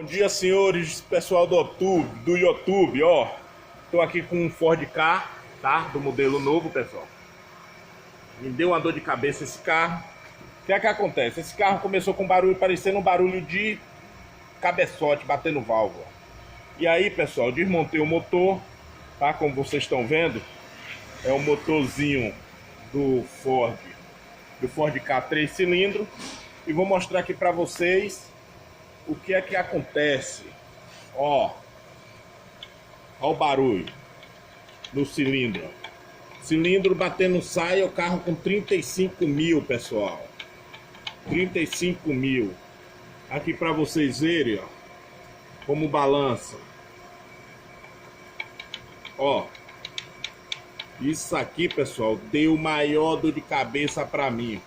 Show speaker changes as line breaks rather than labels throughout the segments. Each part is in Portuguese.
Bom dia, senhores, pessoal do YouTube, ó. Tô aqui com um Ford Ka, tá? Do modelo novo, pessoal. Me deu uma dor de cabeça esse carro. O que é que acontece? Esse carro começou com barulho, parecendo um barulho de cabeçote, batendo válvula. E aí, pessoal, desmontei o motor, tá? Como vocês estão vendo, é o motorzinho do Ford Ka 3 cilindros. E vou mostrar aqui pra vocês o que é que acontece. Ó o barulho no cilindro. Cilindro batendo saia, o carro com 35 mil, pessoal. 35 mil. Aqui para vocês verem, ó, como balança. Ó, isso aqui, pessoal, deu maior dor de cabeça para mim.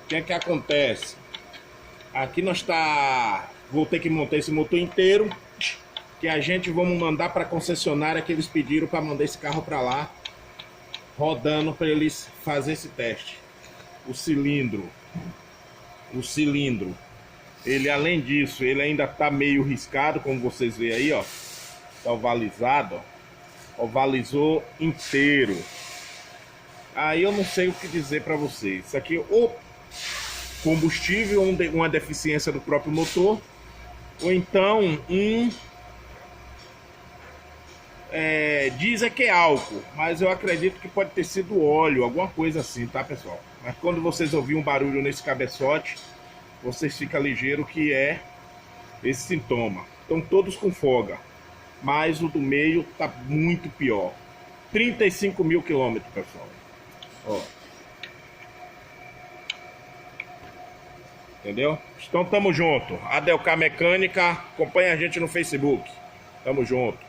O que é que acontece? Aqui vou ter que montar esse motor inteiro, que a gente vamos mandar para a concessionária que eles pediram para mandar esse carro para lá, rodando para eles fazer esse teste. O cilindro, ele além disso, ele ainda tá meio riscado, como vocês veem aí, ó, tá ovalizado, ó, ovalizou inteiro. Aí eu não sei o que dizer para vocês. Isso aqui ou combustível, uma deficiência do próprio motor, ou então dizem que é álcool, mas eu acredito que pode ter sido óleo, alguma coisa assim, tá, pessoal? Mas quando vocês ouvirem um barulho nesse cabeçote, vocês ficam ligeiros que é esse sintoma. Estão todos com folga, mas o do meio tá muito pior. 35 mil quilômetros, pessoal. Ó. Entendeu? Então tamo junto. Adelcar Mecânica, acompanha a gente no Facebook. Tamo junto.